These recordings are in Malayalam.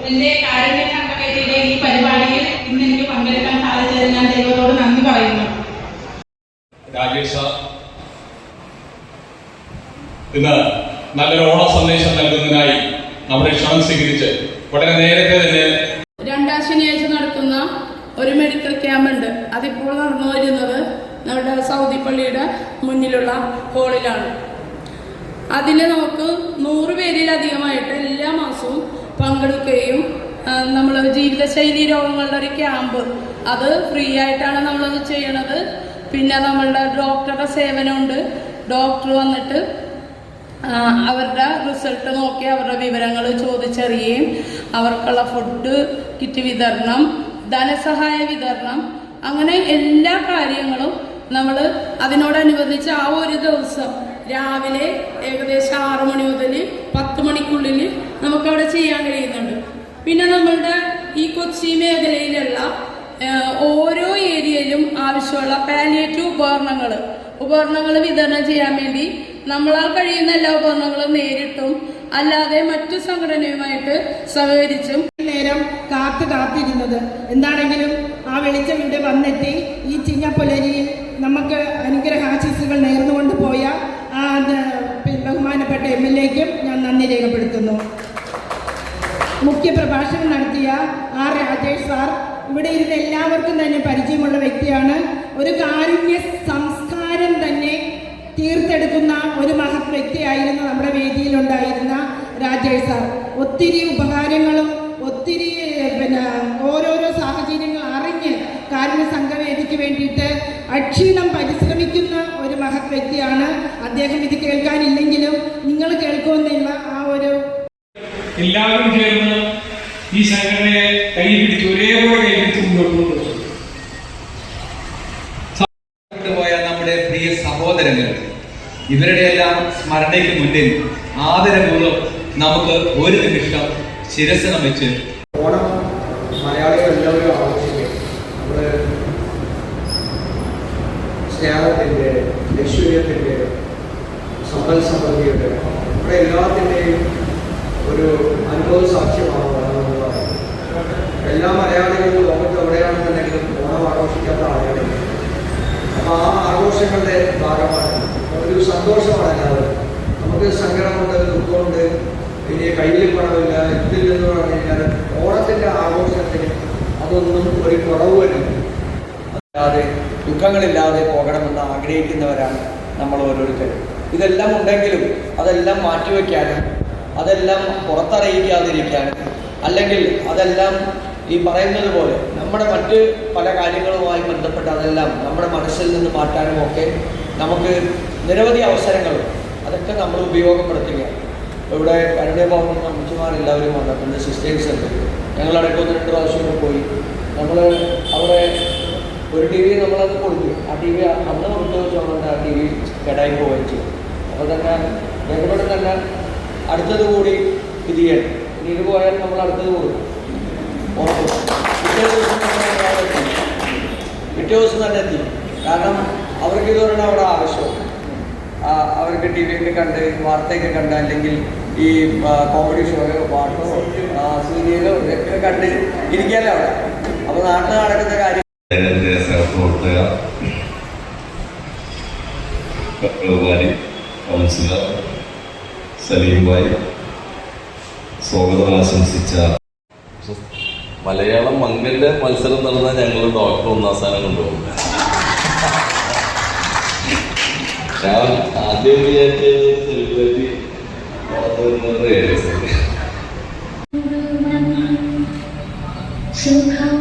എൻ്റെ കാരുണ്യ സംഘടനയുടെ ഈ പരിപാടിയിൽ ഇന്ന് എനിക്ക് പങ്കെടുക്കാൻ സാധിച്ചതിന് ഞാൻ ദൈവത്തോട് നന്ദി പറയുന്നു. രാജേഷ് ഇന്ന് നല്ലൊരു ഓണ സന്ദേശം നൽകുന്നതിനായി നമ്മുടെ ക്ഷണം സ്വീകരിച്ച് വളരെ നേരത്തെ തന്നെ രണ്ടാം ശനിയാഴ്ച നടത്തുന്ന ഒരു മെഡിക്കൽ ക്യാമ്പ് ഉണ്ട്. അതിപ്പോൾ നടന്നു വരുന്നത് നമ്മുടെ സൗദി പള്ളിയുടെ മുന്നിലുള്ള ഹാളിലാണ്. അതിൽ നമുക്ക് 100 പേരിലധികമായിട്ട് എല്ലാ മാസവും പങ്കെടുക്കുകയും നമ്മൾ ജീവിതശൈലി രോഗങ്ങളുടെ ഒരു ക്യാമ്പ് അത് ഫ്രീ ആയിട്ടാണ് നമ്മളത് ചെയ്യണത്. പിന്നെ നമ്മളുടെ ഡോക്ടറുടെ സേവനമുണ്ട്. ഡോക്ടർ വന്നിട്ട് അവരുടെ റിസൾട്ട് നോക്കി അവരുടെ വിവരങ്ങൾ ചോദിച്ചറിയുകയും അവർക്കുള്ള ഫുഡ് കിറ്റ് വിതരണം, ധനസഹായ വിതരണം, അങ്ങനെ എല്ലാ കാര്യങ്ങളും നമ്മൾ അതിനോടനുബന്ധിച്ച് ആ ഒരു ദിവസം രാവിലെ ഏകദേശം 6 മണി മുതൽ 10 മണിക്കുള്ളിൽ നമുക്കവിടെ ചെയ്യാൻ കഴിയുന്നുണ്ട്. പിന്നെ നമ്മളുടെ ഈ കൊച്ചി മേഖലയിലുള്ള ഓരോ ഏരിയയിലും ആവശ്യമുള്ള പാലിയേറ്റീവ് ഉപകരണങ്ങൾ വിതരണം ചെയ്യാൻ വേണ്ടി നമ്മളാൽ കഴിയുന്ന എല്ലാ ഉപകരണങ്ങളും നേരിട്ടും അല്ലാതെ മറ്റു സംഘടനയുമായിട്ട് സഹകരിച്ചും നേരം കാത്തിരുന്നത്. എന്താണെങ്കിലും ആ വെളിച്ചം ഇവിടെ വന്നെത്തി ഈ ചിങ്ങപ്പുലരിയിൽ നമുക്ക് അനുഗ്രഹാശിസുകൾ നേർന്നുകൊണ്ട് പോയ ബഹുമാനപ്പെട്ട MLAക്കും ഞാൻ നന്ദി രേഖപ്പെടുത്തുന്നു. മുഖ്യ പ്രഭാഷണം നടത്തിയ രാജേഷ് സാർ ഇവിടെ ഇരുന്ന് എല്ലാവർക്കും തന്നെ പരിചയമുള്ള വ്യക്തിയാണ്. ഒരു കാരുണ്യ സംസ്കാരം തന്നെ തീർത്തെടുക്കുന്ന ഒരു മഹത് വ്യക്തിയായിരുന്നു നമ്മുടെ വേദിയിലുണ്ടായിരുന്ന രാജേഷ് സാർ. ഒത്തിരി ഉപകാരങ്ങളും ഒത്തിരി ഓരോരോ സാഹചര്യങ്ങൾ അറിഞ്ഞ് കാരുണ്യ സംഘവേദിക്ക് വേണ്ടിയിട്ട് അക്ഷീണം പരിശ്രമിക്കുന്ന ഒരു മഹത് വ്യക്തിയാണ് അദ്ദേഹം. ഇത് കേൾക്കാനില്ലെങ്കിലും നിങ്ങൾ കേൾക്കുമെന്നുള്ള ആ ഒരു എല്ലാവരും ചേർന്ന് ഈ സംഘടനയെ കൈപിടിച്ച് ഒരേപോലെ കൈപിടിച്ച് മുന്നോട്ട് പോയ നമ്മുടെ പ്രിയ സഹോദരങ്ങൾ, ഇവരുടെ എല്ലാം സ്മരണയ്ക്ക് മുന്നിൽ ആദരപൂർവ്വം നമുക്ക് ഒരു നിമിഷം ശിരസ് നമിച്ച് ഓണം മലയാളികൾ എല്ലാവരും ആഘോഷിക്കും. നമ്മുടെ സ്നേഹത്തിൻ്റെ, ഐശ്വര്യത്തിൻ്റെ, സമ്പൽ സമൃദ്ധിയുടെ, നമ്മുടെ എല്ലാത്തിൻ്റെയും ഒരു അനുഭവ സാക്ഷ്യമാണ് ഓണം എന്ന് പറയുന്നത്. എല്ലാ മലയാളികളും ലോകത്ത് എവിടെയാണെന്നുണ്ടെങ്കിലും ഓണം ആഘോഷിക്കാത്ത ആളുകളില്ല. അപ്പോൾ ആ ആഘോഷങ്ങളുടെ ഭാഗമാണ്, ഒരു സന്തോഷമാണ് എല്ലാവരും. നമുക്ക് സങ്കടമുണ്ട്, ദുഃഖമുണ്ട്, ഇനി കയ്യിൽ പണമില്ല, എന്തില്ലെന്ന് പറഞ്ഞു കഴിഞ്ഞാൽ ഓണത്തിൻ്റെ ആഘോഷത്തിന് അതൊന്നും ഒരു കുറവ് വരില്ല. അല്ലാതെ ദുഃഖങ്ങളില്ലാതെ പോകണമെന്ന് ആഗ്രഹിക്കുന്നവരാണ് നമ്മൾ ഓരോരുത്തരും. ഇതെല്ലാം ഉണ്ടെങ്കിലും അതെല്ലാം മാറ്റിവെക്കാനും അതെല്ലാം പുറത്തറിയിക്കാതിരിക്കാനും അല്ലെങ്കിൽ അതെല്ലാം ഈ പറയുന്നത് പോലെ നമ്മുടെ മറ്റ് പല കാര്യങ്ങളുമായി ബന്ധപ്പെട്ട് അതെല്ലാം നമ്മുടെ മനസ്സിൽ നിന്ന് മാറ്റാനും ഒക്കെ നമുക്ക് നിരവധി അവസരങ്ങളുണ്ട്. അതൊക്കെ നമ്മൾ ഉപയോഗപ്പെടുത്തുകയാണ്. ഇവിടെ കരുണഭവൻ അമ്മച്ചിമാരെല്ലാവരും വന്നിട്ടുണ്ട്, സിസ്റ്റേഴ്സ് ഉണ്ട്. ഞങ്ങളടക്കം 1-2 പ്രാവശ്യം പോയി. നമ്മൾ അവിടെ ഒരു TV നമ്മളത് കൊടുത്തു. ആ TV അന്ന് കൊടുത്തു വെച്ചുകൊണ്ട് ആ TV കേടായി പോവുകയും ചെയ്യും. അപ്പോൾ തന്നെ ഞങ്ങളോട് തന്നെ അടുത്തത് കൂടി ഇത് ചെയ്യണം. ഇനി ഇത് പോയാൽ നമ്മൾ അടുത്തത് കൊടുക്കും. പിറ്റേ ദിവസം തന്നെ എത്തി. കാരണം അവർക്ക് ഇതുവരെ അവിടെ ആവശ്യമാണ്. അവർക്ക് TV ഒക്കെ കണ്ട് വാർത്തയൊക്കെ കണ്ട് അല്ലെങ്കിൽ ഈ കോമഡി ഷോയോ പാട്ടോ സീരിയലോ ഇതൊക്കെ കണ്ട് ഇരിക്കാമല്ലോ അവിടെ. അപ്പോൾ നാട്ടിൽ നടക്കുന്ന കാര്യം കൗൺസിലർ സലീം ഭായി സ്വാഗതം ആശംസിച്ച മലയാളം മംഗലിന്റെ മത്സരം നടന്നാൽ ഞങ്ങൾ ഡോക്ടർ 1ാം സ്ഥാനം കൊണ്ടുപോകും. ഞാൻ ആദ്യം വിചാരിച്ചത് സെലിബ്രിറ്റി സുഖം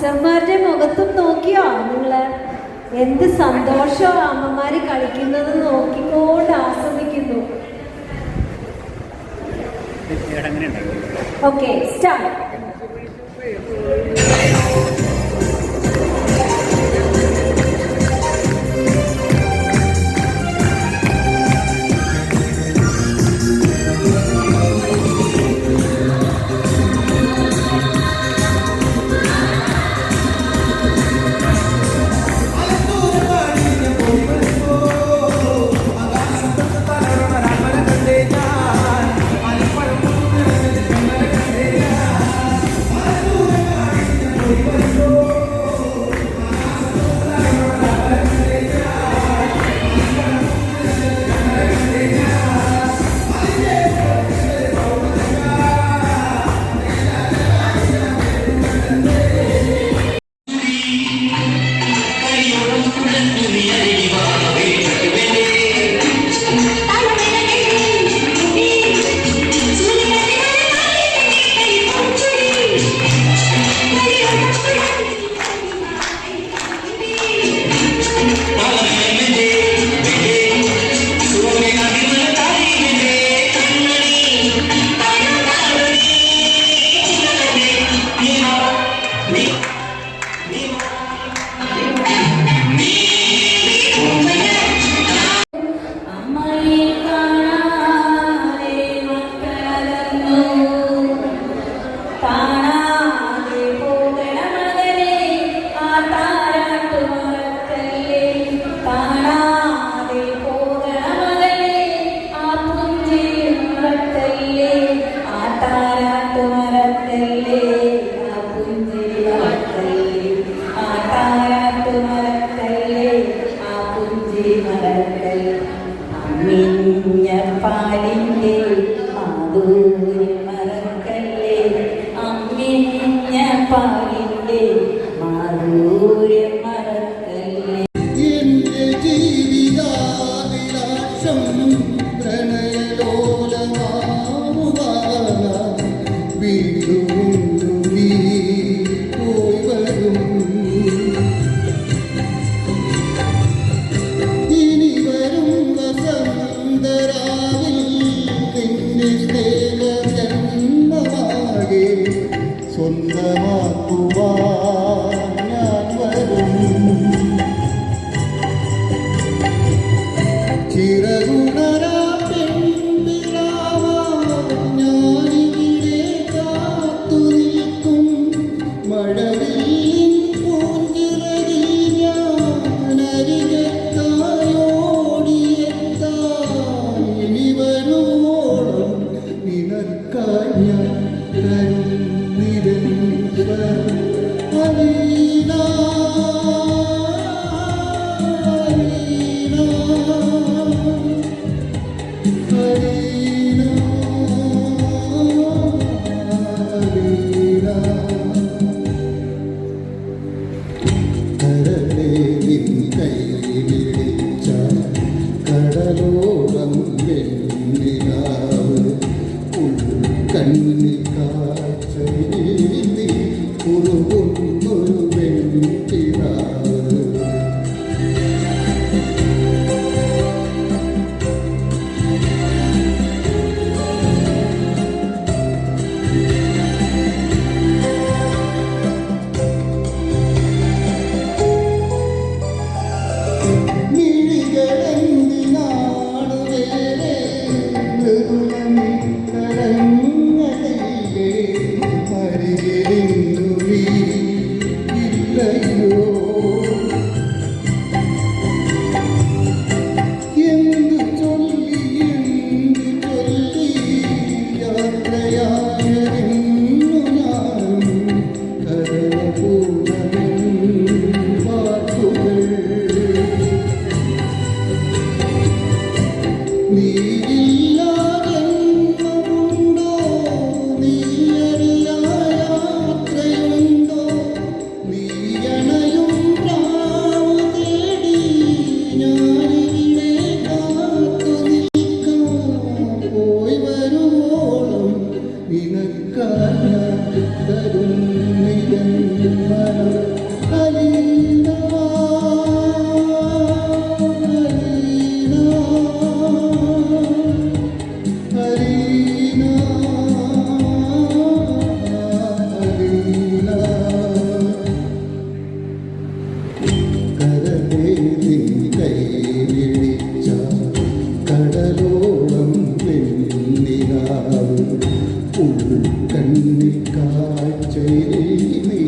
അച്ഛന്മാരുടെ മുഖത്തും നോക്കിയോ നിങ്ങള്? എന്ത് സന്തോഷം അമ്മമാര് കളിക്കുന്നത് നോക്കിക്കൊണ്ട് ആസ്വദിക്കുന്നു. Okay, start. പാലിന്റെ മാധുര്യം മറക്കല്ലേ, അമ്മിഞ്ഞ പാലിന്റെ മാധുര്യം മറക്കല്ലേ. എന്റെ ജീവിതാഭിലാഷം പ്രണയലോലമാവുവാന വീണ്ടും നീ പോയി വരും. ഇനി വരും വസന്തരാവിൽ നിന്റെ സ്നേഹജന്മമാകെ സ്വന്തമാക്കുവാൻ ഞാൻ വരും. ചിറകുണരാ പെൺപിറാവാൻ ഞാനിവിടെ കാത്തു നിൽക്കും. മഴവില്ലിൻ പൂഞ്ചിറകിൽ ഞാൻ അരികത്തായോടിയെത്താൻ. ഇനി വരുവോളം നിനക്കായി ഞാൻ തരും നിരന്തരം അലീന കടലോളം വെണ്ണിലാവ് കണ്ണി കാഴ്ച കുറുകുന്നൊരു വെണ്ണിലാവ്. മിഴികളെന്തിനാണ് വേറെ മൃദുലമിത്തരങ്ങളിലെ അരികിലിന്നു നീ ഇല്ലയോ. എന്തു ചൊല്ലി യാത്രയായിരുന്നു ഞാനും കരപൂരമെൻ വാക്കുകൾ. നീയില്ലാതെന്നുണ്ടോ, നീയറിയാ യാത്രയുണ്ടോ, നീയണയും പ്രാവു തേടി ഞാനിവിടെ കാത്തു നിൽക്കാം. പോയി വരുവോളം നിനക്കായി ഞാൻ തരും നിരന്തരം കണ്ണിൽ കാഴ്ചയിൽ നീ